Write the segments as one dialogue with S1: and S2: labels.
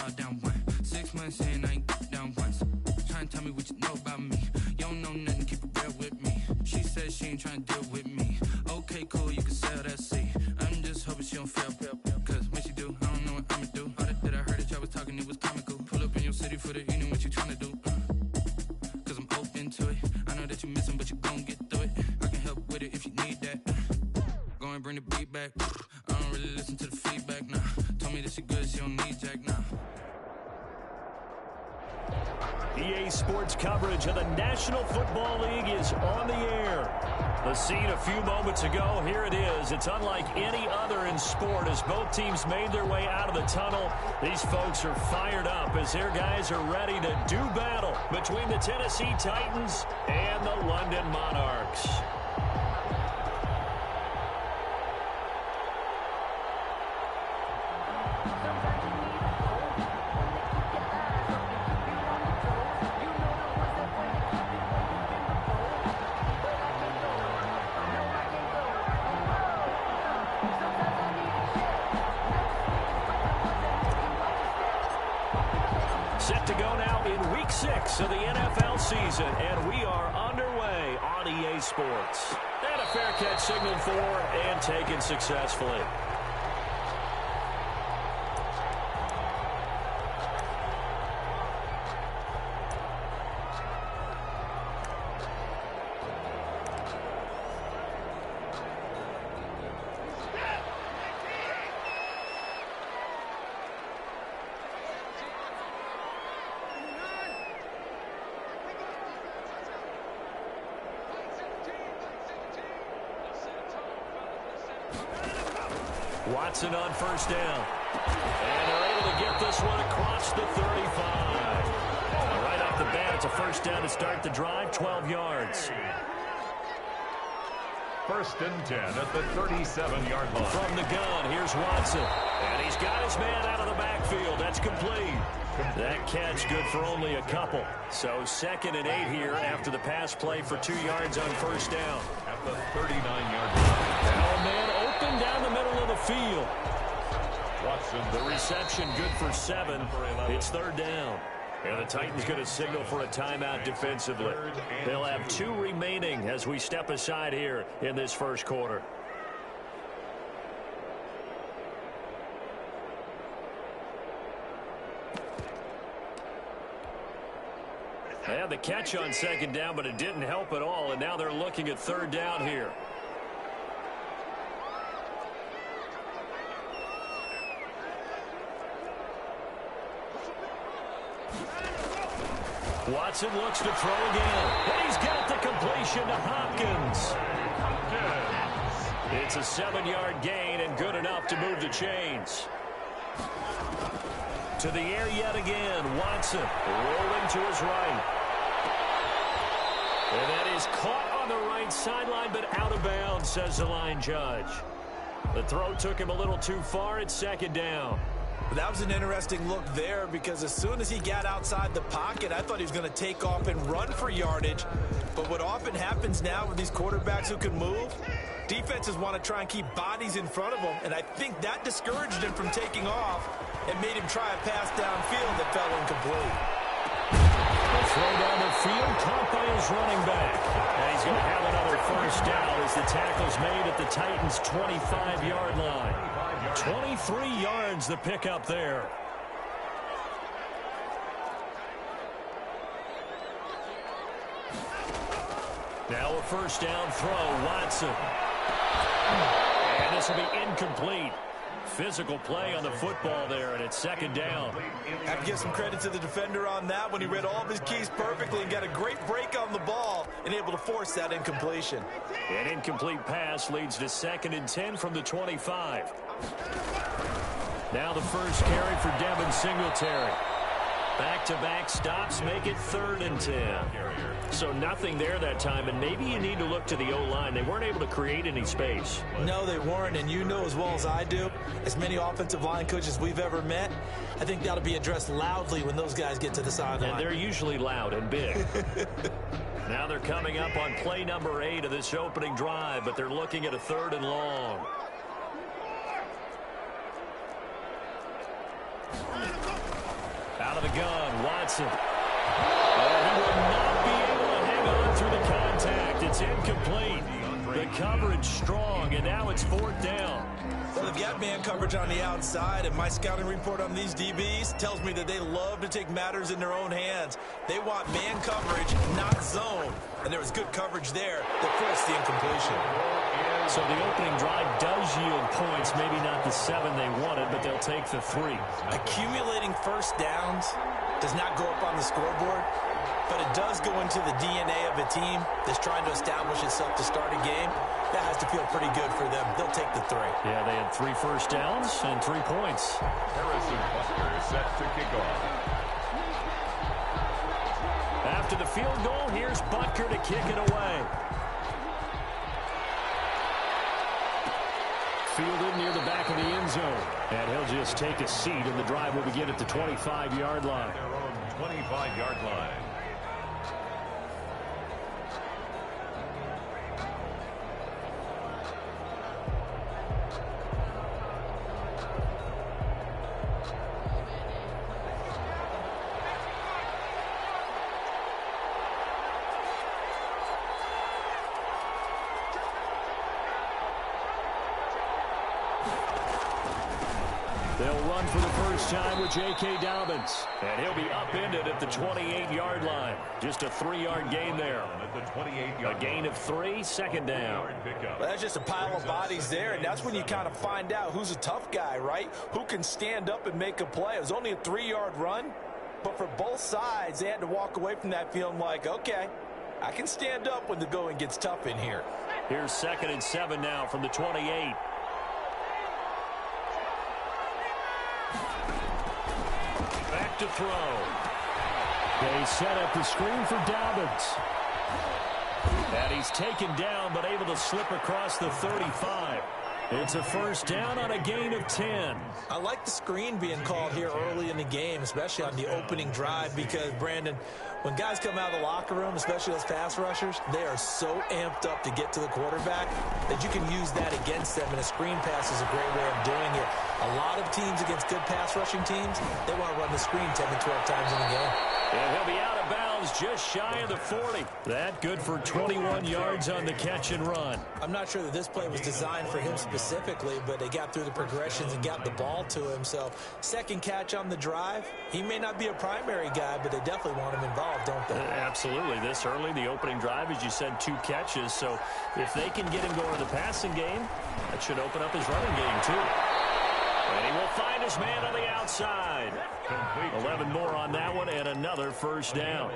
S1: all down one. 6 months in, I ain't down once. Trying to tell me what you know about me. You don't know nothing, keep it real with me. She said she ain't trying to deal with me. Okay, cool, you can sell that seat. I'm just hoping she don't fail. Cause when she do, I don't know what I'ma do. All that I heard that y'all was talking, it was comical. Pull up in your city for the evening, what you trying to do? Cause I'm open to it. I know that you missing, but you gon' get through it. I can help with it if you need that. Go and bring the beat back. I don't really listen to the feedback, nah. Told me that she good, she don't need Jack, nah.
S2: EA Sports coverage of the National Football League is on the air. The scene a few moments ago, here it is. It's unlike any other in sport as both teams made their way out of the tunnel. These folks are fired up as their guys are ready to do battle between the Tennessee Titans and the London Monarchs. Set to go now in Week 6 of the NFL season, and we are underway on EA Sports. And a fair catch signaled for and taken successfully. Watson on first down. And they're able to get this one across the 35. Right off the bat, it's a first down to start the drive, 12 yards.
S3: 1st and 10 at the 37-yard line.
S2: From the gun, here's Watson. And he's got his man out of the backfield. That's complete. That catch good for only a couple. So 2nd and 8 here after the pass play for 2 yards on first down.
S3: At the 39-yard line.
S2: Now a man open down the middle of the field.
S3: Watson.
S2: The reception good for 7. It's 3rd down. And the Titans going to signal for a timeout defensively. They'll have 2 remaining as we step aside here in this first quarter. They had the catch on 2nd down, but it didn't help at all, and now they're looking at 3rd down here. Watson looks to throw again, and he's got the completion to Hopkins. It's a 7-yard gain and good enough to move the chains. To the air yet again, Watson rolling to his right. And that is caught on the right sideline, but out of bounds, says the line judge. The throw took him a little too far. It's 2nd down.
S4: That was an interesting look there because as soon as he got outside the pocket, I thought he was going to take off and run for yardage. But what often happens now with these quarterbacks who can move, defenses want to try and keep bodies in front of them, and I think that discouraged him from taking off and made him try a pass downfield that fell incomplete.
S2: The throw down the field, caught by his running back. And he's going to have another first down as the tackle's made at the Titans' 25-yard line. 23 yards the pickup there. Now a first down throw, Watson. And this will be incomplete. Physical play on the football there, and it's 2nd down.
S4: I have to give some credit to the defender on that when he read all of his keys perfectly and got a great break on the ball and able to force that incompletion.
S2: An incomplete pass leads to 2nd and 10 from the 25. Now the first carry for Devin Singletary. Back-to-back stops make it 3rd and 10. So nothing there that time, and maybe you need to look to the O-line. They weren't able to create any space.
S4: No, they weren't, and you know as well as I do, as many offensive line coaches we've ever met, I think that'll be addressed loudly when those guys get to the sideline.
S2: And they're usually loud and big. Now they're coming up on play number 8 of this opening drive, but they're looking at a 3rd and long. Out of the gun, Watson. And he will not be able to hang on through the contact. It's incomplete. The coverage strong, and now it's 4th down.
S4: Well, they've got man coverage on the outside, and my scouting report on these DBs tells me that they love to take matters in their own hands. They want man coverage, not zone. And there was good coverage there that forced the incompletion.
S2: So the opening drive does yield points, maybe not the 7 they wanted, but they'll take the 3.
S4: Accumulating first downs does not go up on the scoreboard, but it does go into the DNA of a team that's trying to establish itself to start a game. That has to feel pretty good for them. They'll take the 3.
S2: Yeah, they had 3 first downs and 3 points.
S3: Harrison Butker is set to kick off.
S2: After the field goal, here's Butker to kick it away. Fielded near the back of the end zone. And he'll just take a seat, and the drive will begin at the 25-yard line.
S3: Their own 25-yard line.
S2: They'll run for the first time with J.K. Dobbins. And he'll be upended at the 28-yard line. Just a 3-yard gain there.
S3: At the 28-yard
S2: A gain of 3, 2nd down.
S4: Well, that's just a pile of bodies there, and that's when you kind of find out who's a tough guy, right? Who can stand up and make a play. It was only a 3-yard run, but for both sides, they had to walk away from that feeling like, okay, I can stand up when the going gets tough in here.
S2: Here's 2nd and 7 now from the 28. Back to throw. They set up the screen for Dobbins. And he's taken down, but able to slip across the 35. It's a first down on a gain of 10.
S4: I like the screen being called here early in the game, especially on the opening drive, because, Brandon, when guys come out of the locker room, especially those pass rushers, they are so amped up to get to the quarterback that you can use that against them, and a screen pass is a great way of doing it. A lot of teams against good pass rushing teams, they want to run the screen 10 to 12 times in a game.
S2: And he'll be out of bounds just shy of the 40. That good for 21 yards on the catch and run.
S4: I'm not sure that this play was designed for him specifically, but they got through the progressions and got the ball to him. So, second catch on the drive. He may not be a primary guy, but they definitely want him involved, don't they?
S2: Absolutely. This early, the opening drive, as you said, 2 catches. So, if they can get him going in the passing game, that should open up his running game, too. And he will find his man on the outside. 11 more on that one, and another first down.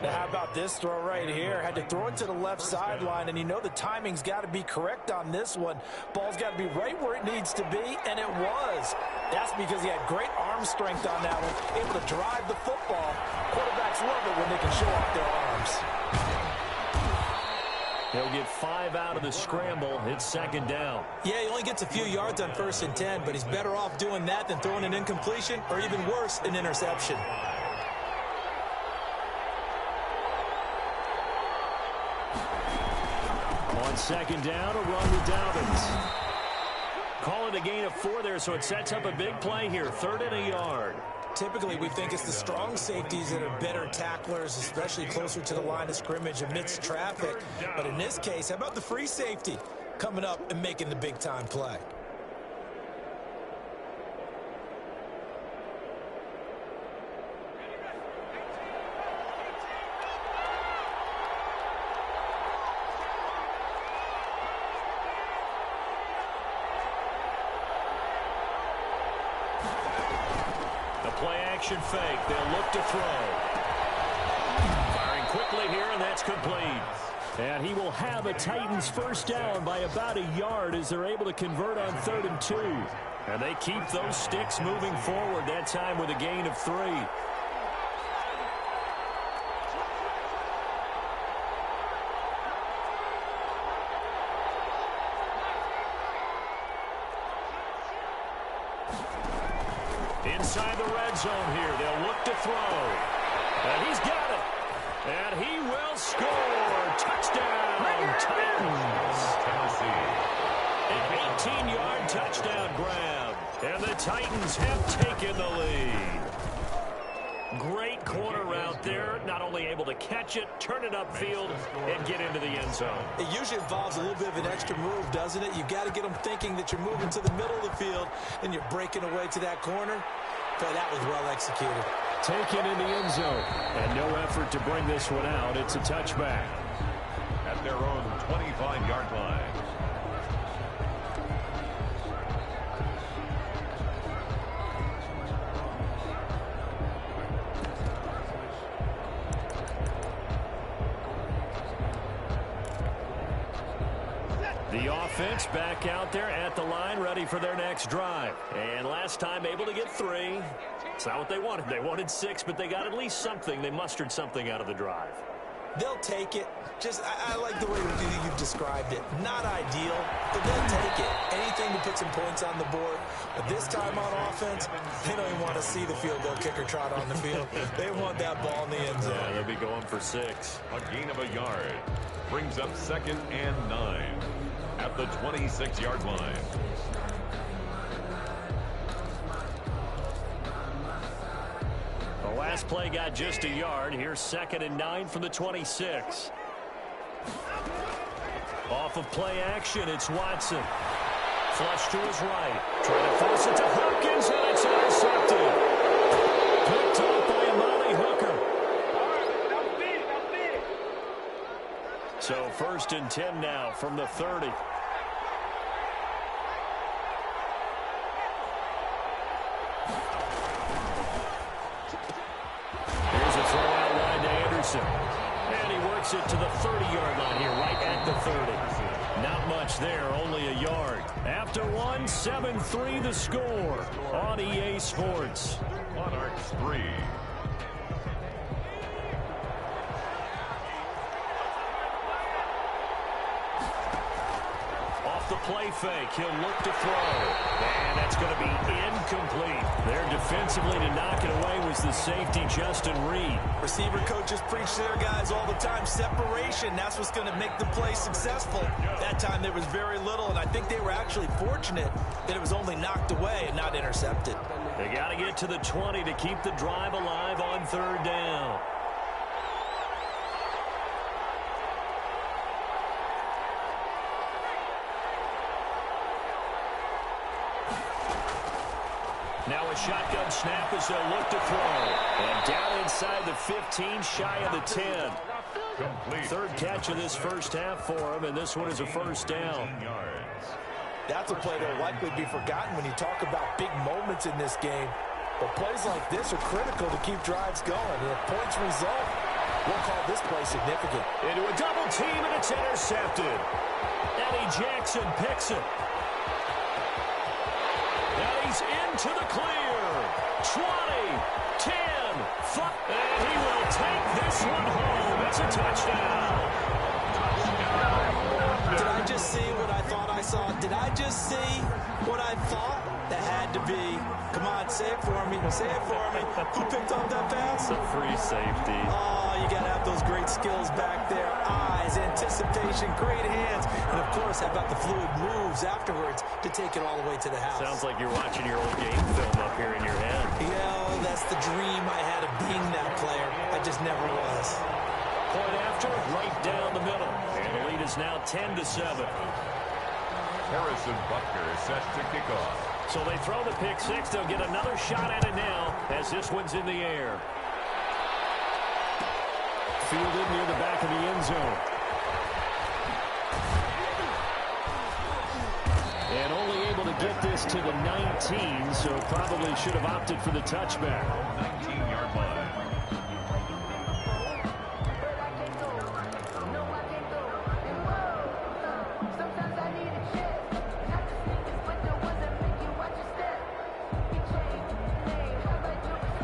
S4: Now, how about this throw right here? Had to throw it to the left sideline, and you know the timing's got to be correct on this one. Ball's got to be right where it needs to be, and it was. That's because he had great arm strength on that one, able to drive the football. Quarterbacks love it when they can show off their arms.
S2: He'll get 5 out of the scramble. It's 2nd down.
S4: Yeah, he only gets a few yards on 1st and 10, but he's better off doing that than throwing an incompletion, or even worse, an interception.
S2: On 2nd down, a run with Dobbins. Call it a gain of 4 there, so it sets up a big play here. 3rd and a yard.
S4: Typically, we think it's the strong safeties that are better tacklers, especially closer to the line of scrimmage amidst traffic. But in this case, how about the free safety coming up and making the big-time play?
S2: Action fake. They'll look to throw. Firing quickly here, and that's complete. And he will have a Titans first down by about a yard as they're able to convert on 3rd and 2. And they keep those sticks moving forward, that time with a gain of 3. Inside the red zone here. They'll look to throw. And he's got it. And he will score. Touchdown, Titans. An 18-yard touchdown grab. And the Titans have taken the lead. to catch it, turn it upfield, and get into the end zone.
S4: It usually involves a little bit of an extra move, doesn't it? You've got to get them thinking that you're moving to the middle of the field, and you're breaking away to that corner. But that was well executed.
S2: Taken in the end zone, and no effort to bring this one out. It's a touchback.
S3: At their own 25-yard line.
S2: The offense back out there at the line, ready for their next drive. And last time able to get 3. It's not what they wanted. They wanted 6, but they got at least something. They mustered something out of the drive.
S4: They'll take it. I like the way you've described it. Not ideal, but they'll take it. Anything to put some points on the board. But this time on offense, they don't even want to see the field goal kicker trot on the field. They want that ball in the end zone.
S2: Yeah, they'll be going for 6.
S3: A gain of a yard. Brings up 2nd and 9. At the 26-yard line.
S2: The last play got just a yard. Here's 2nd and 9 from the 26. Off of play action, it's Watson. Flush to his right. Trying to force it to Hopkins, and it's intercepted. Picked off by Amani Hooker. So 1st and 10 now from the 30. Here's a throw out wide to Anderson. And he works it to the 30-yard line here, right at the 30. Not much there, only a yard. After one, 7-3 the score on EA Sports.
S3: Monarchs 3.
S2: Off the play fake, he'll look to throw. And that's going to be incomplete. There defensively to knock it away was the safety, Justin Reed.
S4: Receiver coaches preach to their guys all the time. Separation, that's what's going to make the play successful. That time there was very little, and I think they were actually fortunate that it was only knocked away and not intercepted.
S2: They got to get to the 20 to keep the drive alive on 3rd down. Now a shotgun snap as they'll look to throw. And down inside the 15, shy of the 10.
S3: Complete.
S2: 3rd catch of this first half for him, and this one is a 1st down.
S4: That's a play that will likely be forgotten when you talk about big moments in this game. But plays like this are critical to keep drives going. And if points result, we'll call this play significant.
S2: Into a double team, and it's intercepted. Eddie Jackson picks it. And he's into the clear. 20, 10, 5. And he will take this one home. It's a touchdown.
S4: Did I just see what I thought I saw? Did I just see what I thought? That had to be. Come on, say it for me. Say it for me. Who picked up that pass?
S2: It's a free safety.
S4: Oh, you got to have those great skills back there. Eyes, anticipation, great hands. And, of course, how about the fluid moves afterwards to take it all the way to the house?
S2: Sounds like you're watching your old game film up here in your head.
S4: Yeah, that's the dream I had of being that player. I just never was.
S2: Point after, right down the middle. And the lead is now 10-7.
S3: Harrison Butker is set to kick off.
S2: So they throw the pick 6. They'll get another shot at it now as this one's in the air. Fielded near the back of the end zone. And only able to get this to the 19, so probably should have opted for the touchback.
S3: 19-yard line.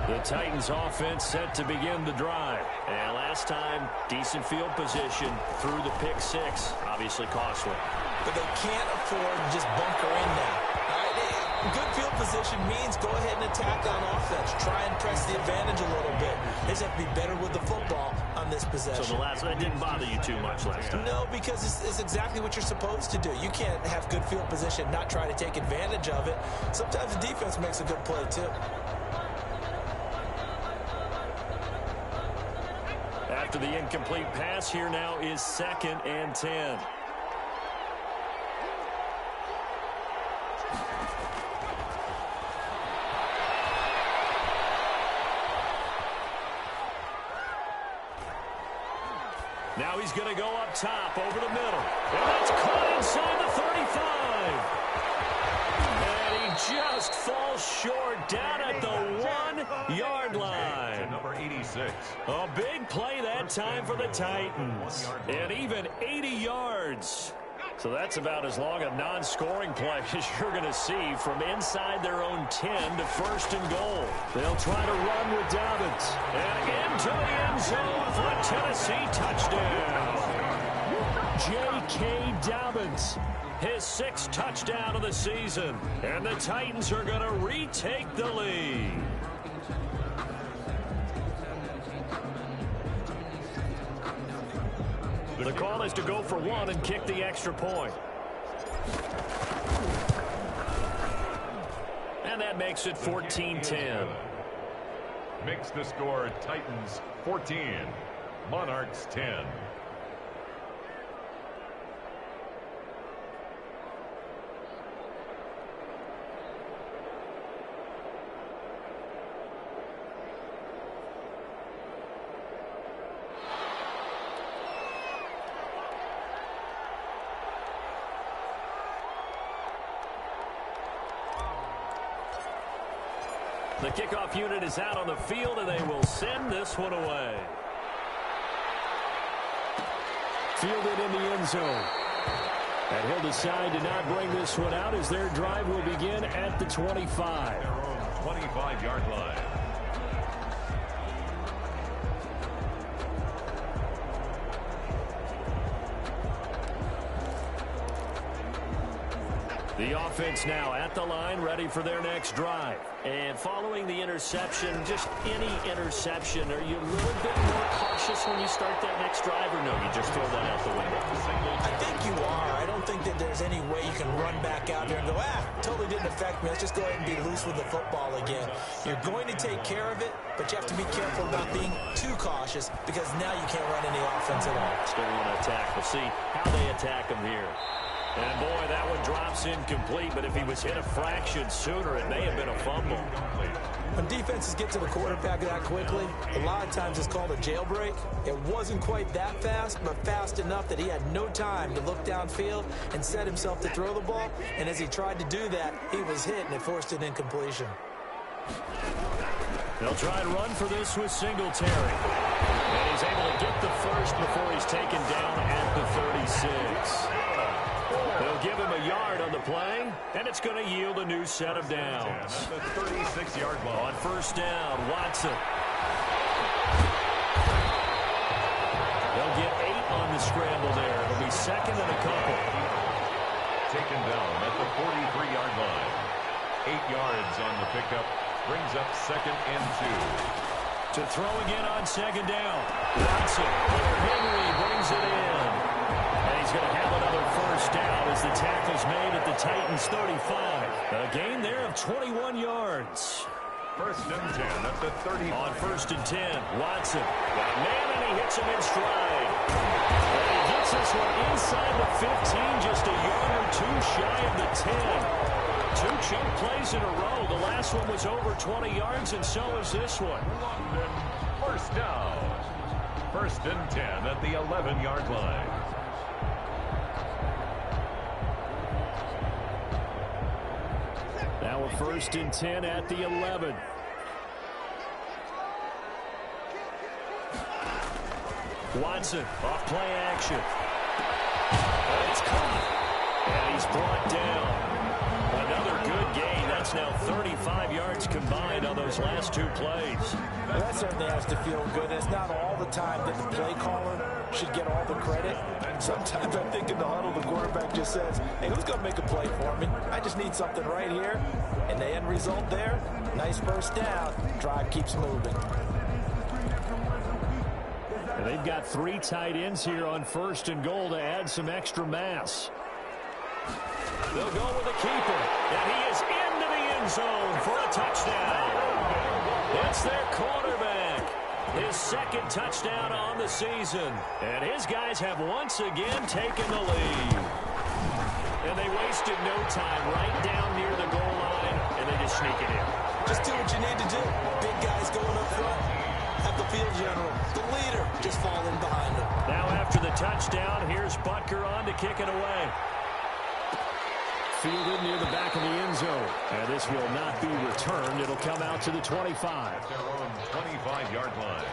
S2: The Titans offense set to begin the drive. And last time, decent field position through the pick 6. Obviously costly.
S4: But they can't afford to just bunker in now. All right? Good field position means go ahead and attack on offense. Try and press the advantage a little bit. They just have to be better with the football on this possession.
S2: So the last one didn't bother you too much last time?
S4: No, because it's exactly what you're supposed to do. You can't have good field position, not try to take advantage of it. Sometimes the defense makes a good play, too.
S2: after the incomplete pass. Here now is 2nd and 10. Now he's going to go up top over the middle. And that's caught inside the 35. And he just falls short down at the 1-yard line.
S3: Number 86.
S2: A big play that time for the Titans. And even 80 yards. So that's about as long a non-scoring play as you're going to see from inside their own 10 to 1st and goal. They'll try to run with Dobbins. And into the end zone for a Tennessee touchdown. J.K. Dobbins, his 6th touchdown of the season. And the Titans are going to retake the lead. The call is to go for 1 and kick the extra point. And that makes it 14-10.
S3: Makes the score Titans 14, Monarchs 10.
S2: The kickoff unit is out on the field, and they will send this one away. Fielded in the end zone. And he'll decide to not bring this one out as their drive will begin at the 25.
S3: Their own 25-yard line.
S2: The offense now at the line, ready for their next drive. And following the interception, just any interception, are you a little bit more cautious when you start that next drive, or no, you just throw that out the window?
S4: I think you are. I don't think that there's any way you can run back out there and go, totally didn't affect me. Let's just go ahead and be loose with the football again. You're going to take care of it, but you have to be careful about being too cautious because now you can't run any offense at all.
S2: Still want to attack. We'll see how they attack him here. And, boy, that one drops incomplete, but if he was hit a fraction sooner, it may have been a fumble.
S4: When defenses get to the quarterback that quickly, a lot of times it's called a jailbreak. It wasn't quite that fast, but fast enough that he had no time to look downfield and set himself to throw the ball. And as he tried to do that, he was hit, and it forced an incompletion.
S2: They'll try and run for this with Singletary. And he's able to get the first before he's taken down at the 36. They'll give him a yard on the play, and it's going to yield a new set of downs.
S3: At the 36-yard line.
S2: On 1st down, Watson. They'll get 8 on the scramble there. It'll be 2nd and a couple.
S3: Taken down at the 43-yard line. 8 yards on the pickup. Brings up 2nd and 2.
S2: To throw again on 2nd down. Watson. Henry brings it in. And he's going to have another 1st down as the tackle's made at the Titans' 35. A gain there of 21 yards.
S3: 1st and 10 at the 30.
S2: On 1st and 10, Watson. Got a man, and he hits him in stride. And he gets this one inside the 15, just a yard or 2 shy of the 10. 2 chunk plays in a row. The last one was over 20 yards, and so is this one.
S3: London, 1st down. 1st and 10 at the 11-yard line.
S2: Now a 1st and 10 at the 11. Watson, off play action. And it's caught. And he's brought down. Another good gain. That's now 35 yards combined on those last 2 plays.
S4: Well, that certainly has to feel good. It's not all the time that the play caller should get all the credit. Sometimes I think in the huddle, the quarterback just says, hey, who's going to make a play for me? I just need something right here. And the end result there, nice 1st down. Drive keeps moving.
S2: And they've got 3 tight ends here on 1st and goal to add some extra mass. They'll go with the keeper, and he is into the end zone for a touchdown. It's their quarterback. His second touchdown on the season. And his guys have once again taken the lead. And they wasted no time right down near the goal line, and they just sneak it in.
S4: Just do what you need to do. Big guys going up front. Have the field general, the leader, just fall in behind him.
S2: Now after the touchdown, here's Butker on to kick it away. Fielded near the back of the end zone. And this will not be returned. It'll come out to the 25.
S3: At their own 25-yard line.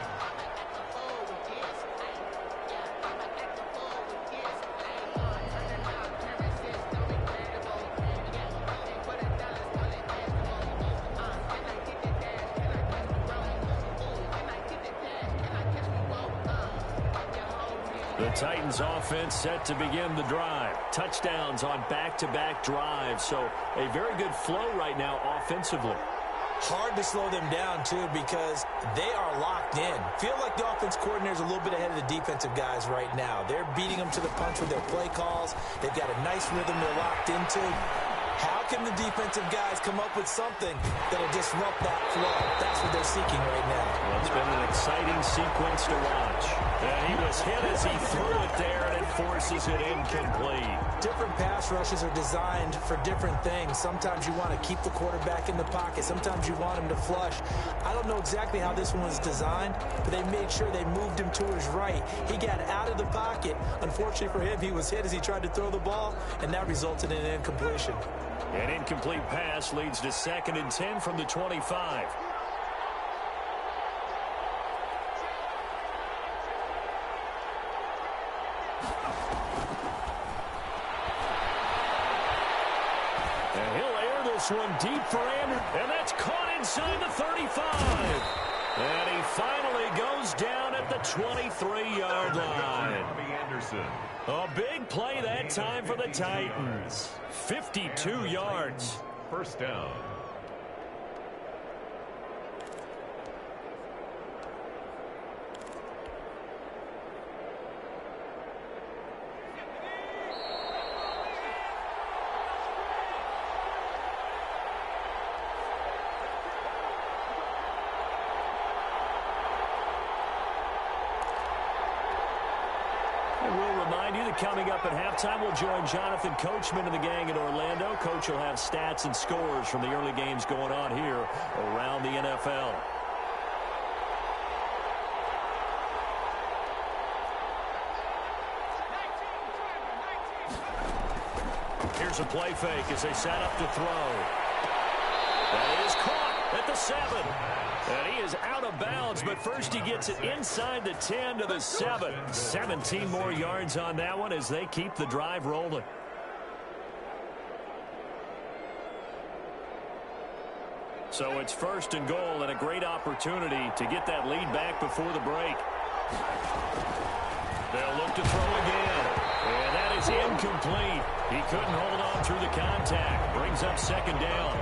S2: The Titans offense set to begin the drive. Touchdowns on back-to-back drives. So a very good flow right now offensively.
S4: Hard to slow them down, too, because they are locked in. Feel like the offense coordinator's a little bit ahead of the defensive guys right now. They're beating them to the punch with their play calls. They've got a nice rhythm they're locked into. How can the defensive guys come up with something that'll disrupt that flow? That's what they're seeking right now.
S2: Well, it's been an exciting sequence to watch. And he was hit as he threw it there, and it forces it incomplete.
S4: Different pass rushes are designed for different things. Sometimes you want to keep the quarterback in the pocket. Sometimes you want him to flush. I don't know exactly how this one was designed, but they made sure they moved him to his right. He got out of the pocket. Unfortunately for him, he was hit as he tried to throw the ball, and that resulted in an incompletion.
S2: An incomplete pass leads to 2nd and 10 from the 25. And he'll air this one deep for Anderson. And that's caught inside the 35. And he finally goes down at the 23-yard line. A big play that time for the Titans. 52 yards.
S3: First down.
S2: Coming up at halftime, we'll join Jonathan Coachman and the gang in Orlando. Coach will have stats and scores from the early games going on here around the NFL. Here's a play fake as they set up to throw. That is caught at the 7. And he is out of bounds, but first he gets it inside the 10 to the 7. 17 more yards on that one as they keep the drive rolling. So it's 1st and goal and a great opportunity to get that lead back before the break. They'll look to throw again. And that is incomplete. He couldn't hold on through the contact. Brings up 2nd down.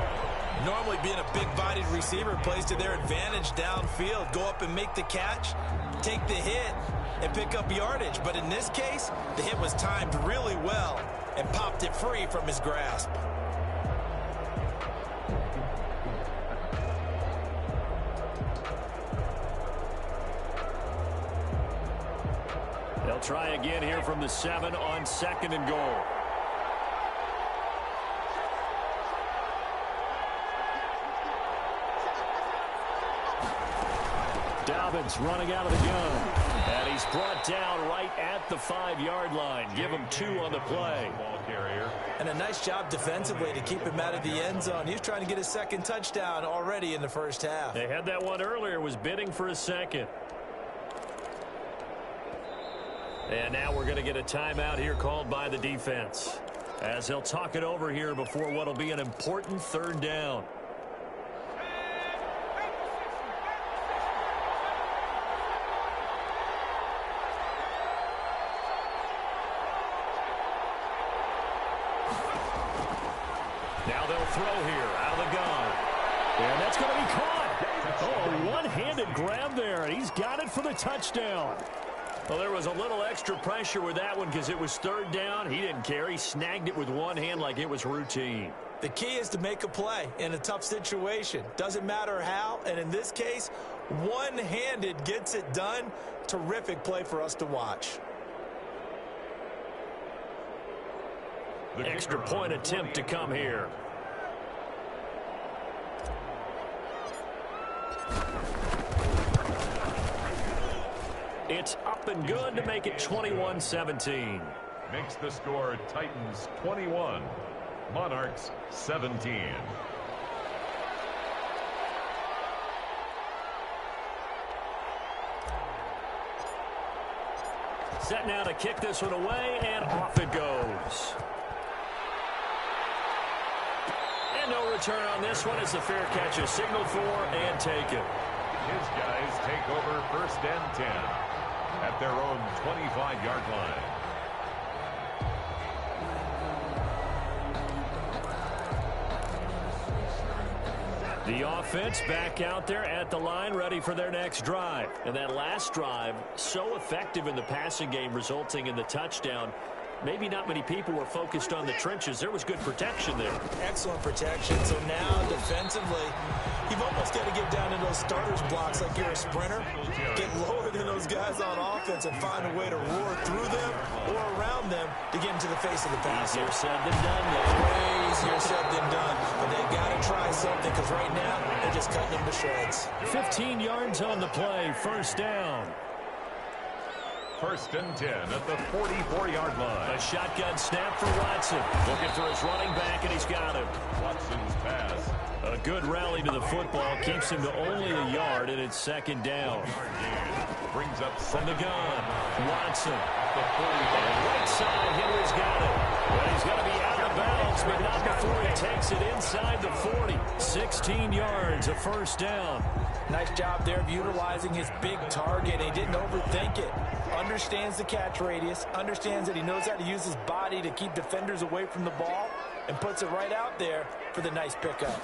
S4: Normally being a big-bodied receiver plays to their advantage downfield. Go up and make the catch, take the hit, and pick up yardage. But in this case, the hit was timed really well and popped it free from his grasp.
S2: They'll try again here from the 7 on 2nd and goal. Dobbins running out of the gun. And he's brought down right at the 5-yard line. Give him 2 on the play.
S3: Ball carrier.
S4: And a nice job defensively to keep him out of the end zone. He was trying to get his 2nd touchdown already in the first half.
S2: They had that one earlier, was bidding for a 2nd. And now we're going to get a timeout here called by the defense, as they'll talk it over here before what will be an important 3rd down. Now they'll throw here out of the gun. And that's going to be caught. Oh, a one-handed grab there, and he's got it for the touchdown. Well, there was a little extra pressure with that one because it was 3rd down. He didn't care. He snagged it with one hand like it was routine.
S4: The key is to make a play in a tough situation. Doesn't matter how, and in this case, One-handed gets it done. Terrific play for us to watch.
S2: Extra point attempt to come here. It's up and good to make it 21-17.
S3: Makes the score Titans 21, Monarchs 17.
S2: Set now to kick this one away, and off it goes. And no return on this one as the fair catch is signaled for and taken.
S3: His guys take over 1st and 10 at their own 25-yard line.
S2: The offense back out there at the line, ready for their next drive. And that last drive, so effective in the passing game, resulting in the touchdown. Maybe not many people were focused on the trenches. There was good protection there.
S4: Excellent protection. So now, defensively, you've almost got to get down in those starters blocks like you're a sprinter. Get lower than those guys on offense and find a way to roar through them or around them to get into the face of the passer.
S2: Easier said than done, though.
S4: Way easier said than done. But they've got to try something because right now, they're just cutting them to shreds.
S2: 15 yards on the play, 1st down.
S3: 1st and 10 at the 44-yard line.
S2: A shotgun snap for Watson. Looking for his running back, and he's got him.
S3: Watson's pass.
S2: A good rally to the football keeps him to only a yard, and it's 2nd down.
S3: Brings up
S2: From the gun, Watson.
S3: the 40.
S2: And right side, Henry's got it. But he's going to be out of bounds, but not before he takes it inside the 40. 16 yards, a 1st down.
S4: Nice job there of utilizing his big target. He didn't overthink it. Understands the catch radius. Understands that he knows how to use his body to keep defenders away from the ball. And puts it right out there for the nice pickup.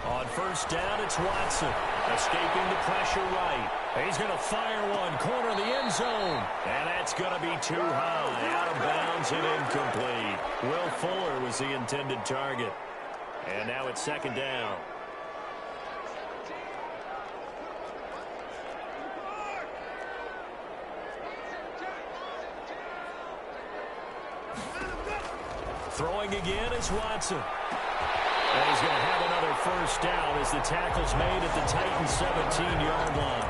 S2: On 1st down, it's Watson. Escaping the pressure right. He's going to fire one. Corner of the end zone. And that's going to be too high. Out of bounds and incomplete. Will Fuller was the intended target. And now it's 2nd down. Throwing again is Watson. And he's going to have another 1st down as the tackle's made at the Titans' 17-yard line.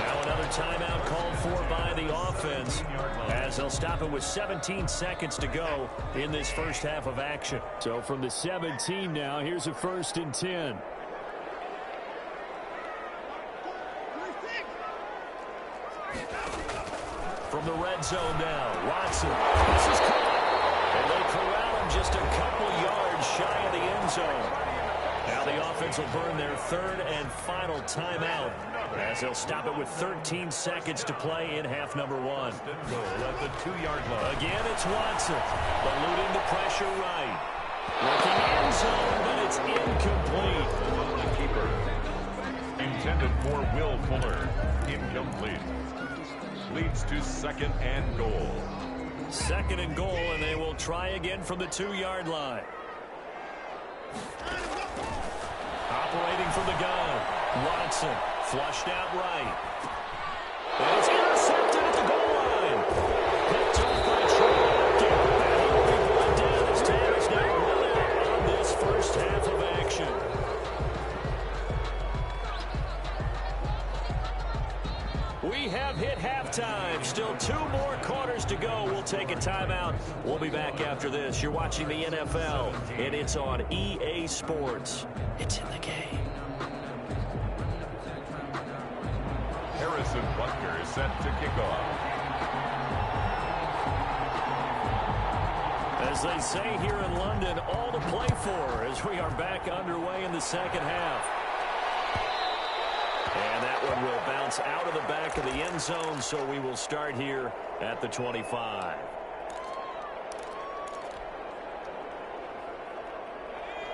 S2: Now another timeout called for by the offense as they'll stop it with 17 seconds to go in this first half of action. So from the 17 now, here's a 1st and 10. From the red zone now, Watson. This is caught. And they corral him just a couple yards shy of the end zone. Now the offense will burn their 3rd and final timeout as they'll stop it with 13 seconds to play in half number 1.
S3: Goal at the 2-yard line.
S2: Again, it's Watson. Eluding the pressure right. Looking end zone, but it's incomplete.
S3: The keeper. Intended for Will Fuller. Incomplete. Leads to 2nd and goal.
S2: 2nd and goal, and they will try again from the 2-yard line. Operating from the gun, Watson flushed out right. And it's intercepted at the goal line. Picked off by Trey. And he'll be brought down as time is now run out on this first half of action. We have hit halftime. Still 2 more quarters to go. We'll take a timeout. We'll be back after this. You're watching the NFL, and it's on EA Sports. It's in the game.
S3: Harrison Butker is set to kick off.
S2: As they say here in London, all to play for as we are back underway in the 2nd half. And that one will bounce out of the back of the end zone, so we will start here at the 25.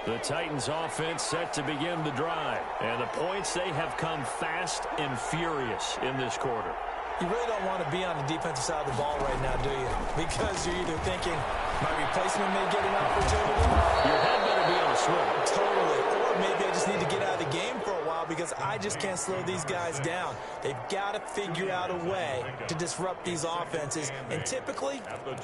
S2: The Titans offense set to begin the drive. And the points, they have come fast and furious in this quarter.
S4: You really don't want to be on the defensive side of the ball right now, do you? Because you're either thinking, my replacement may get an opportunity.
S2: Your head better be on a swivel.
S4: Totally. Or maybe I just need to get out of the game for a while well because I just can't slow these guys down. They've got to figure out a way to disrupt these offenses, and typically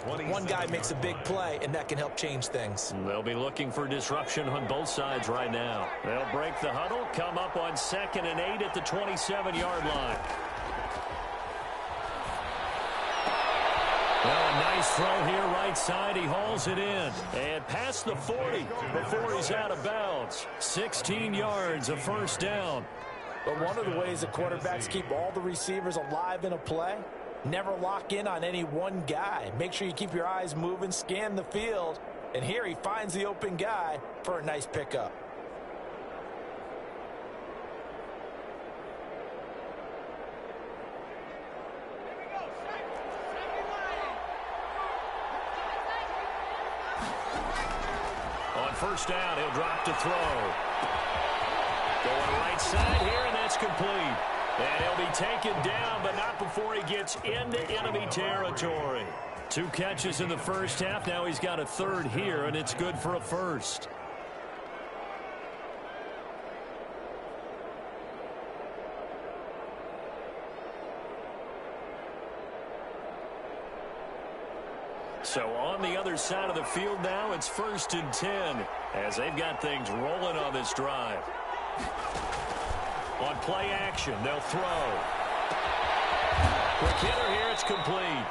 S4: one guy makes a big play, and that can help change things.
S2: They'll be looking for disruption on both sides right now. They'll break the huddle, come up on 2nd and 8 at the 27-yard line. Well, a nice throw here right side. He hauls it in. And past the 40 before he's out of bounds. 16 yards, a first down.
S4: But one of the ways that quarterbacks keep all the receivers alive in a play, never lock in on any one guy. Make sure you keep your eyes moving, scan the field. And here he finds the open guy for a nice pickup.
S2: First down, he'll drop to throw. Going right side here, and that's complete. And he'll be taken down, but not before he gets into enemy territory. 2 catches in the first half. Now he's got a third here, and it's good for a first. So on the other side of the field now, it's 1st and 10 as they've got things rolling on this drive. On play action, they'll throw. Quick hitter here, it's complete.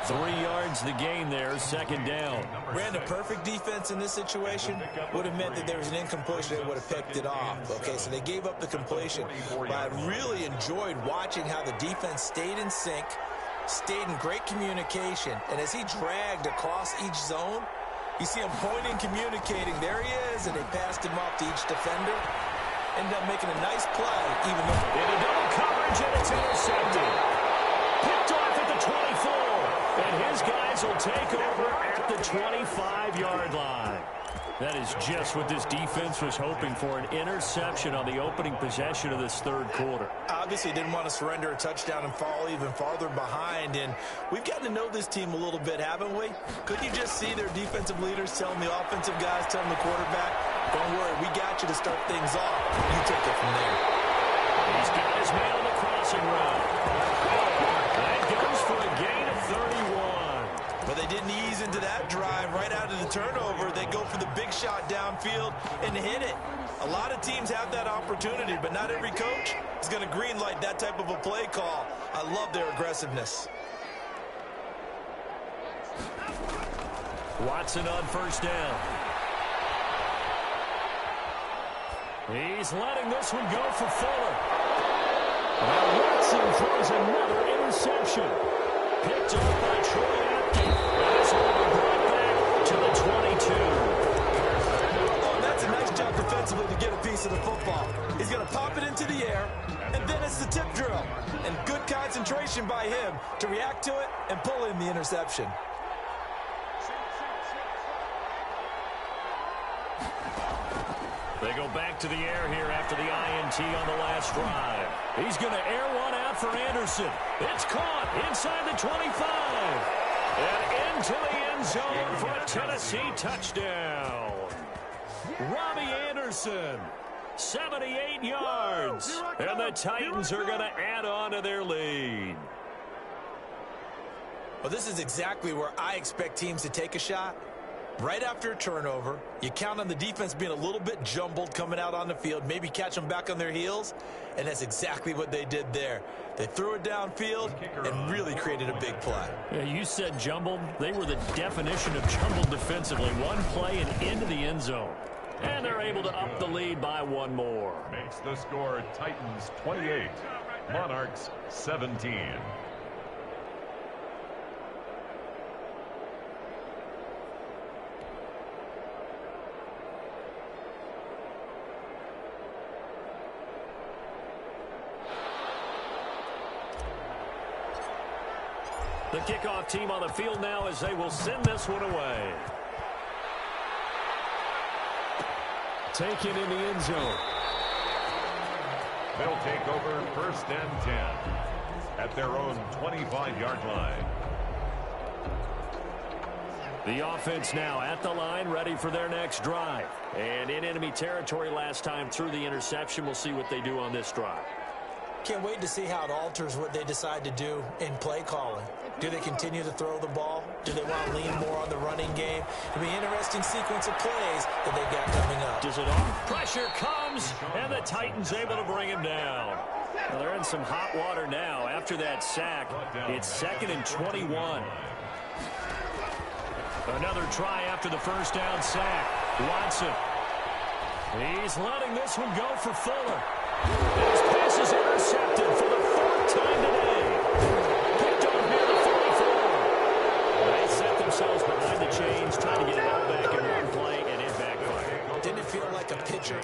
S2: 3 yards the gain there, 2nd down.
S4: Ran a perfect defense in this situation. Would have meant that there was an incompletion. They would have picked it off. Okay, so they gave up the completion. But I really enjoyed watching how the defense stayed in sync, stayed in great communication, and as he dragged across each zone, you see him pointing, communicating. There he is, and they passed him off to each defender. Ended up making a nice play, even though
S2: into double coverage, and it's intercepted. Picked off at the 24, and his guys will take over at the 25-yard line. That is just what this defense was hoping for, an interception on the opening possession of this third quarter.
S4: Obviously didn't want to surrender a touchdown and fall even farther behind, and we've gotten to know this team a little bit, haven't we? Couldn't you just see their defensive leaders telling the offensive guys, telling the quarterback, don't worry, we got you to start things off. You take it from there.
S2: He's got his man on the crossing route. That goes for a gain of 31.
S4: But they didn't ease into that drive right out of the turnover. They go for the big shot downfield and hit it. A lot of teams have that opportunity, but not every coach is going to greenlight that type of a play call. I love their aggressiveness.
S2: Watson on first down. He's letting this one go for Fuller. Now Watson throws another interception. Picked up by Troy Apke. And this will be brought back to the 22.
S4: Oh, that's a nice job defensively to get a piece of the football. He's going to pop it into the air, and then it's the tip drill. And good concentration by him to react to it and pull in the interception.
S2: They go back to the air here after the INT on the last drive. He's going to air one out for Anderson. It's caught inside the 25. And into the end zone for a Tennessee touchdown. Robbie Anderson, 78 yards. And the Titans are going to add on to their lead.
S4: Well, this is exactly where I expect teams to take a shot. Right after a turnover, you count on the defense being a little bit jumbled coming out on the field, maybe catch them back on their heels, and that's exactly what they did there. They threw it downfield and really created a big play.
S2: Yeah, you said jumbled. They were the definition of jumbled defensively. One play and into the end zone. And they're able to up the lead by one more.
S3: Makes the score Titans 28, Monarchs 17.
S2: The kickoff team on the field now as they will send this one away. Taken in the end zone.
S3: They'll take over 1st and 10 at their own 25-yard line.
S2: The offense now at the line, ready for their next drive. And in enemy territory last time through the interception. We'll see what they do on this drive.
S4: Can't wait to see how it alters what they decide to do in play calling. Do they continue to throw the ball? Do they want to lean more on the running game? It'll be an interesting sequence of plays that they've got coming up.
S2: Does it off? Pressure comes, and the Titans able to bring him down. Well, they're in some hot water now. After that sack, it's 2nd and 21. Another try after the first down sack. Watson. He's letting this one go for Fuller. And his pass is intercepted for the 4th time today. Picked up near the 44. They set themselves behind the chains, trying to get it all back in one play, and it backfired.
S4: Didn't it feel like a pitcher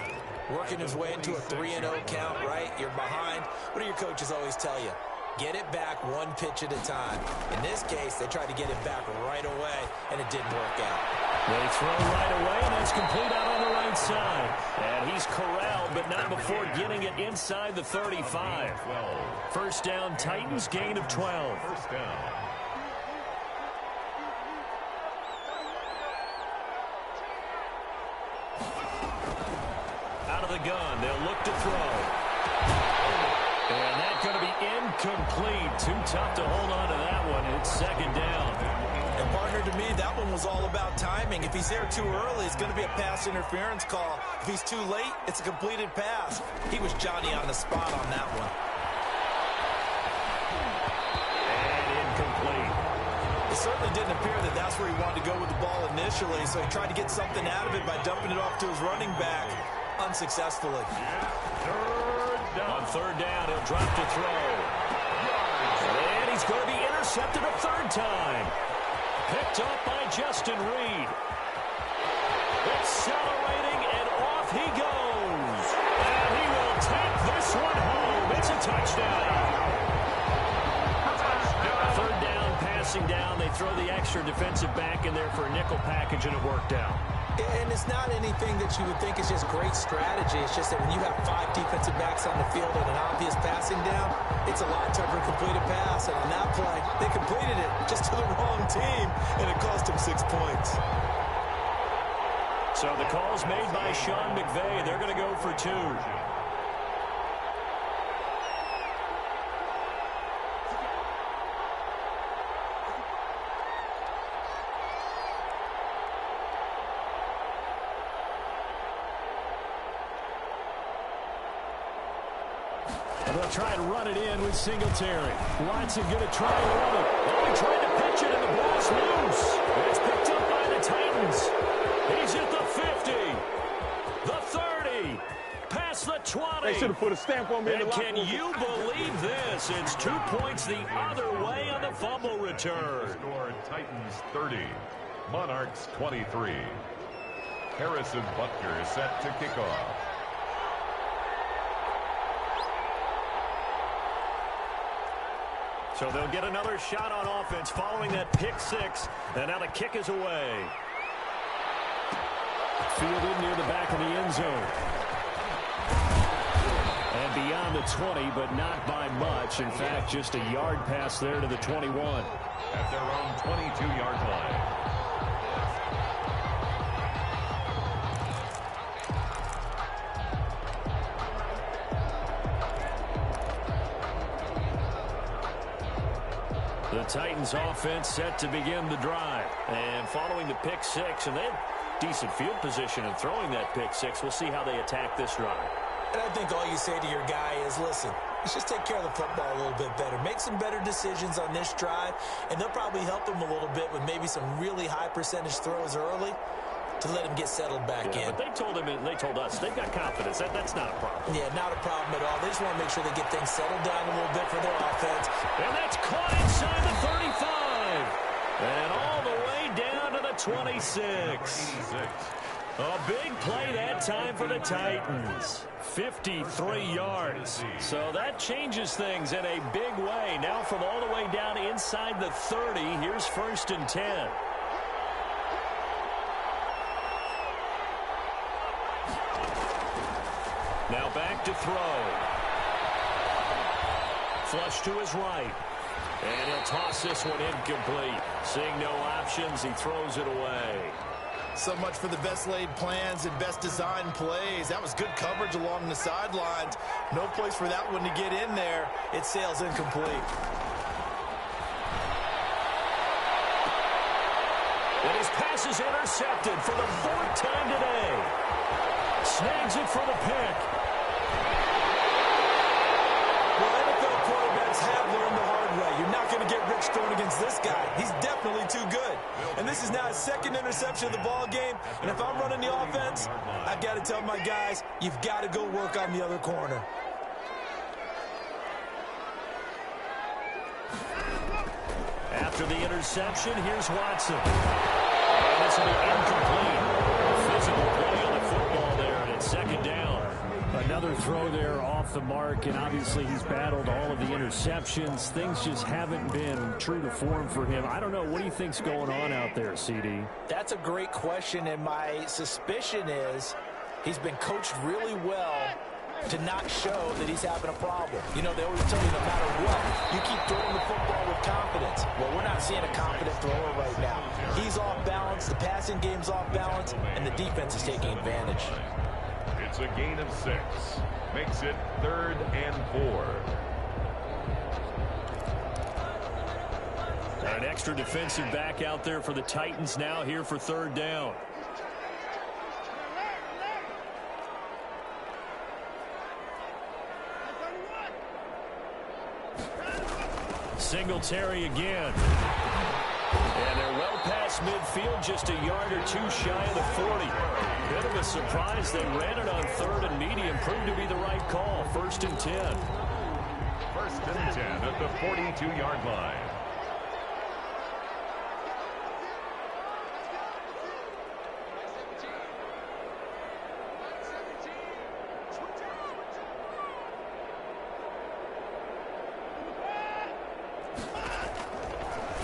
S4: working his way into a 3-0 count, right? You're behind. What do your coaches always tell you? Get it back one pitch at a time. In this case, they tried to get it back right away, and it didn't work out.
S2: They throw right away, and that's complete out on the right side. And he's corralled, but not before getting it inside the 35. First down, Titans, gain of 12.
S3: First down.
S2: Out of the gun, they'll look to throw. And that's going to be incomplete. Too tough to hold on to that one. It's 2nd down.
S4: And partner, to me, that one was all about timing. If he's there too early, it's going to be a pass interference call. If he's too late, it's a completed pass. He was Johnny on the spot on that one.
S2: And incomplete.
S4: It certainly didn't appear that that's where he wanted to go with the ball initially, so he tried to get something out of it by dumping it off to his running back unsuccessfully.
S2: On 3rd down, he'll drop to throw. And he's going to be intercepted a 3rd time. Picked up by Justin Reed. Accelerating, and off he goes. And he will take this one home. It's a touchdown. 3rd down, passing down. They throw the extra defensive back in there for a nickel package, and it worked out.
S4: And it's not anything that you would think is just great strategy. It's just that when you have 5 defensive backs on the field and an obvious passing down, it's a lot tougher to complete a pass. And on that play, they completed it just to the wrong team, and it cost them 6 points.
S2: So the call's made by Sean McVay. They're going to go for 2. They'll try and run it in with Singletary. Watson going to try and run it. Oh, he tried to pitch it, and the ball's loose. It's picked up by the Titans. He's at the 50, the 30, past the 20.
S5: They should have put a stamp on me.
S2: And can you believe this? It's 2 points the other way on the fumble return.
S3: Score Titans 30, Monarchs 23. Harrison Butker set to kick off.
S2: So they'll get another shot on offense following that pick 6. And now the kick is away. Fielded near the back of the end zone. And beyond the 20, but not by much. In fact, just a yard pass there to the 21.
S3: At their own 22-yard line.
S2: The Titans offense set to begin the drive. And following the pick 6, and they have decent field position in throwing that pick 6. We'll see how they attack this drive.
S4: And I think all you say to your guy is, listen, let's just take care of the football a little bit better. Make some better decisions on this drive, and they'll probably help him a little bit with maybe some really high percentage throws early to let him get settled back in.
S2: But they told him, and they told us, they've got confidence. That's not a problem.
S4: Yeah, not a problem at all. They just want to make sure they get things settled down a little bit for their offense.
S2: And that's caught inside the 35. And all the way down to the 26. A big play that time for the Titans. 53 yards. So that changes things in a big way. Now from all the way down inside the 30, here's 1st and 10. Now back to throw. Flush to his right. And he'll toss this one incomplete. Seeing no options, he throws it away.
S4: So much for the best laid plans and best designed plays. That was good coverage along the sidelines. No place for that one to get in there. It sails incomplete.
S2: And his pass is intercepted for the 4th time today. Snags it for the pick.
S4: Well, NFL quarterbacks have learned the hard way. You're not going to get rich throwing against this guy. He's definitely too good. And this is now his 2nd interception of the ball game. And if I'm running the offense, I've got to tell my guys, you've got to go work on the other corner.
S2: After the interception, here's Watson. And this will be incomplete. Physical play on the football there, and it's 2nd down.
S5: Another throw there off the mark, and obviously he's battled all of the interceptions. Things just haven't been true to form for him. I don't know. What do you think's going on out there, CD?
S4: That's a great question, and my suspicion is he's been coached really well to not show that he's having a problem. You know, they always tell you no matter what, you keep throwing the football with confidence. Well, we're not seeing a confident thrower right now. He's off balance, the passing game's off balance, and the defense is taking advantage.
S3: It's a gain of 6. Makes it 3rd and 4.
S2: An extra defensive back out there for the Titans now here for 3rd down. Singletary again. And they're well past midfield, just a yard or two shy of the 40. Bit of a surprise. They ran it on 3rd and medium. Proved to be the right call. 1st and 10.
S3: 1st and 10 at the 42-yard line.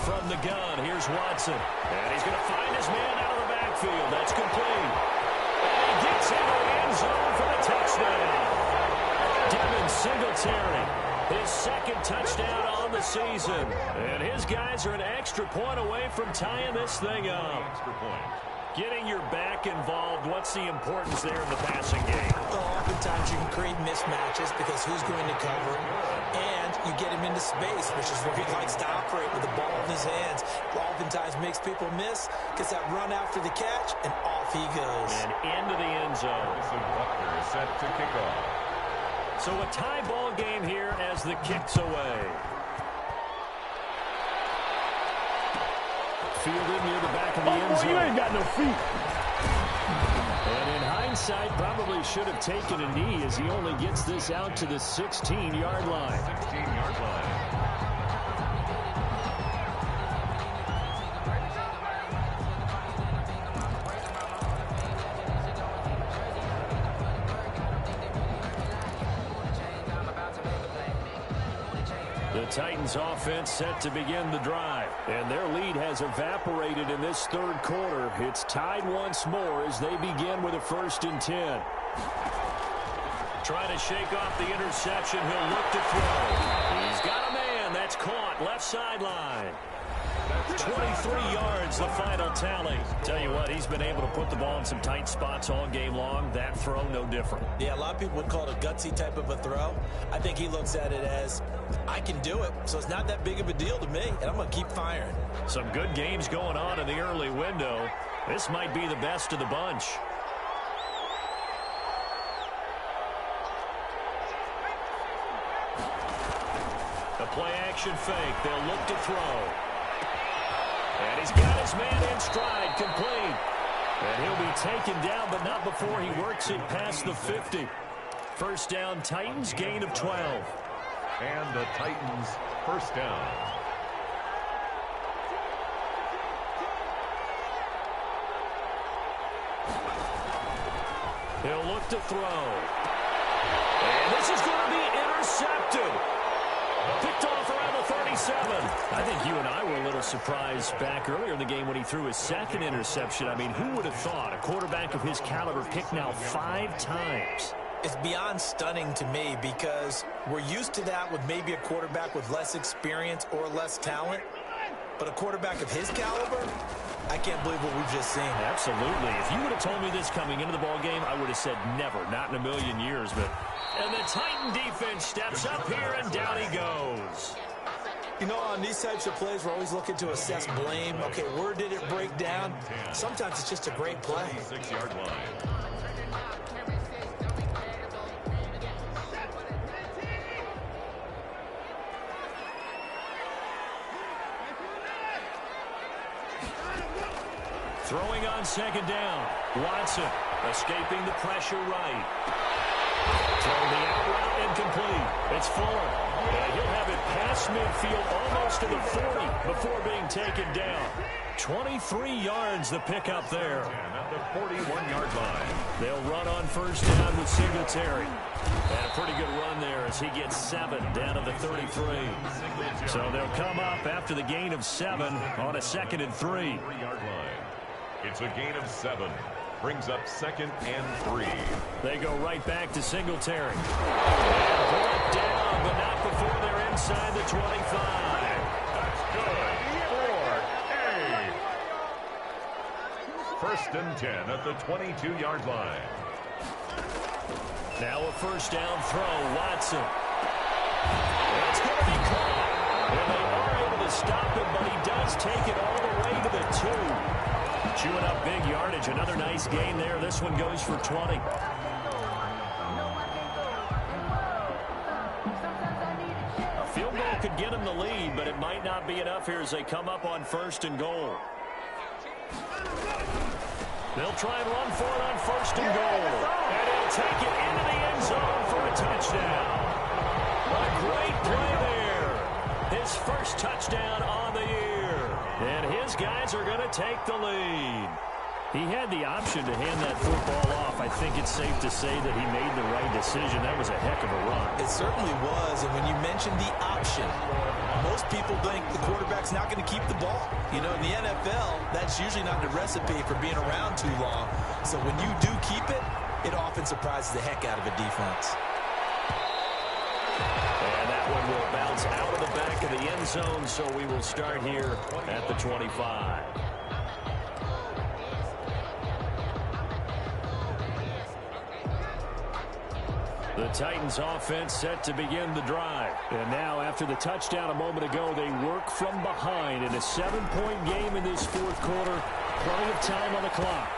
S2: From the gun, here's Watson. And he's going to find his man out of the backfield. That's complete. And he gets into the end zone for the touchdown. Devin Singletary, his 2nd touchdown on the season. And his guys are an extra point away from tying this thing up.
S3: Extra point.
S2: Getting your back involved, what's the importance there in the passing game?
S4: Well, oftentimes you can create mismatches because who's going to cover him, and you get him into space, which is where he likes to operate with the ball in his hands. Oftentimes makes people miss, gets that run after the catch, and off he goes.
S2: And into the end zone.
S3: Wilson Buckner is set to kick off.
S2: So a tie ball game here as the kick's away. Fielded near the back of the end zone.
S5: You ain't got no feet.
S2: And in hindsight, probably should have taken a knee as he only gets this out to the 16-yard line.
S3: 16-yard line.
S2: The Titans offense set to begin the drive, and their lead has evaporated in this 3rd quarter. It's tied once more as they begin with a 1st and 10. Trying to shake off the interception. He'll look to throw. He's got a man. That's caught. Left sideline. 23 yards, the final tally. Tell you what, he's been able to put the ball in some tight spots all game long. That throw, no different.
S4: Yeah, a lot of people would call it a gutsy type of a throw. I think he looks at it as, I can do it, so it's not that big of a deal to me, and I'm going to keep firing.
S2: Some good games going on in the early window. This might be the best of the bunch. A play-action fake. They'll look to throw. And he's got his man in stride, complete. And he'll be taken down, but not before he works it past the 50. 1st down, Titans, gain of 12.
S3: And the Titans, 1st down.
S2: He'll look to throw. And this is going to be intercepted. Picked off around the 37. I think you and I were a little surprised back earlier in the game when he threw his 2nd interception. I mean, who would have thought a quarterback of his caliber picked now 5 times?
S4: It's beyond stunning to me because we're used to that with maybe a quarterback with less experience or less talent. But a quarterback of his caliber, I can't believe what we've just seen.
S2: Absolutely. If you would have told me this coming into the ballgame, I would have said never, not in a million years. And the Titan defense steps up here, and down he goes.
S4: You know, on these types of plays, we're always looking to assess blame. Okay, where did it break down? Sometimes it's just a great play.
S3: 6-yard line.
S2: Throwing on second down. Watson escaping the pressure right. Throwing the out route incomplete. It's Fuller. And he'll have it past midfield almost to the 40 before being taken down. 23 yards the pickup there.
S3: And at the 41-yard line.
S2: They'll run on first down with Singletary. And a pretty good run there as he gets 7 down to the 33. So they'll come up after the gain of 7 on a 2nd and 3.
S3: 3-yard line. It's a gain of 7. Brings up 2nd and 3.
S2: They go right back to Singletary. And brought down, but not before they're inside the 25.
S3: That's good for a. 1st and 10 at the 22-yard line.
S2: Now a first down throw, Watson. It's going to be caught. And they are able to stop him, but he does take it all the way to the 2. Chewing up big yardage. Another nice gain there. This one goes for 20. A field goal could get him the lead, but it might not be enough here as they come up on 1st and goal. They'll try and run for it on 1st and goal. And he'll take it into the end zone for a touchdown. A great play there. His first touchdown on the year. And his guys are going to take the lead. He had the option to hand that football off. I think it's safe to say that he made the right decision. That was a heck of a run.
S4: It certainly was. And when you mentioned the option, most people think the quarterback's not going to keep the ball. You know, in the NFL, that's usually not the recipe for being around too long. So when you do keep it, it often surprises the heck out of a defense.
S2: And that one will bounce out of the back of the end zone, so we will start here at the 25. The Titans offense set to begin the drive. And now after the touchdown a moment ago, they work from behind in a 7-point game in this 4th quarter. Plenty of time on the clock.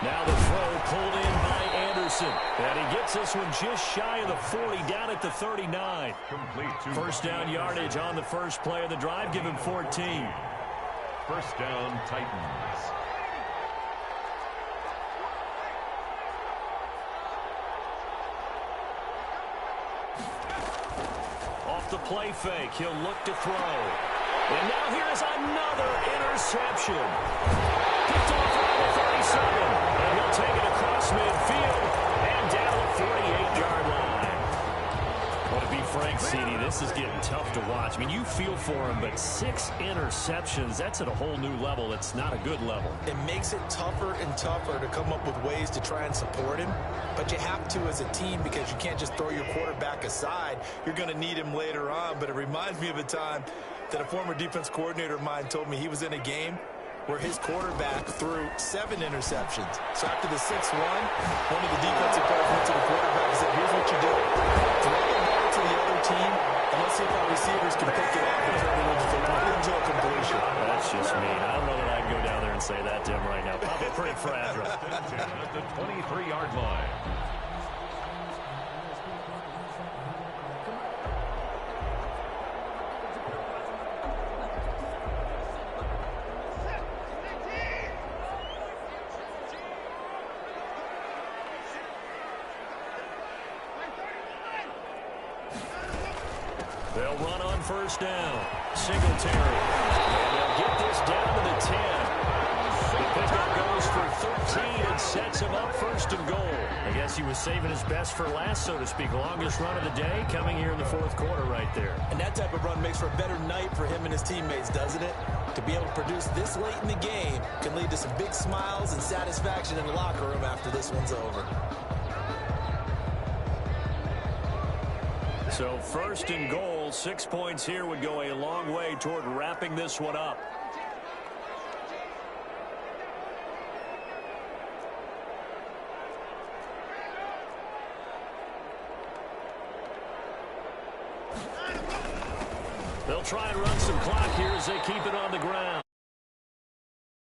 S2: Now the throw pulled in by Anderson. And he gets this one just shy of the 40, down at the 39.
S3: Complete to
S2: First down yardage on the first play of the drive. Give him 14.
S3: First down, Titans.
S2: Off the play fake, he'll look to throw. And now here's another interception. Picked off at the 37. And he'll take it across midfield and down the 48-yard line. Well, to be frank, CD, this is getting tough to watch. I mean, you feel for him, but 6 interceptions, that's at a whole new level. It's not a good level.
S4: It makes it tougher and tougher to come up with ways to try and support him. But you have to as a team because you can't just throw your quarterback aside. You're going to need him later on. But it reminds me of a time that a former defense coordinator of mine told me he was in a game where his quarterback threw 7 interceptions. So after the 6th one of the defensive players went to the quarterback and said, here's what you do. Throw the ball to the other team, and let's see if our receivers can pick it up and turn it into a completion.
S2: That's just mean. I don't know that I'd go down there and say that to him right now. Probably pretty fragile.
S3: At the 23-yard line.
S2: They'll run on first down. Singletary. And they'll get this down to the 10. The pickup goes for 13 and sets him up 1st and goal. I guess he was saving his best for last, so to speak. Longest run of the day coming here in the 4th quarter right there.
S4: And that type of run makes for a better night for him and his teammates, doesn't it? To be able to produce this late in the game can lead to some big smiles and satisfaction in the locker room after this one's over.
S2: So first and goal, 6 points here would go a long way toward wrapping this one up. They'll try and run some clock here as they keep it on the ground.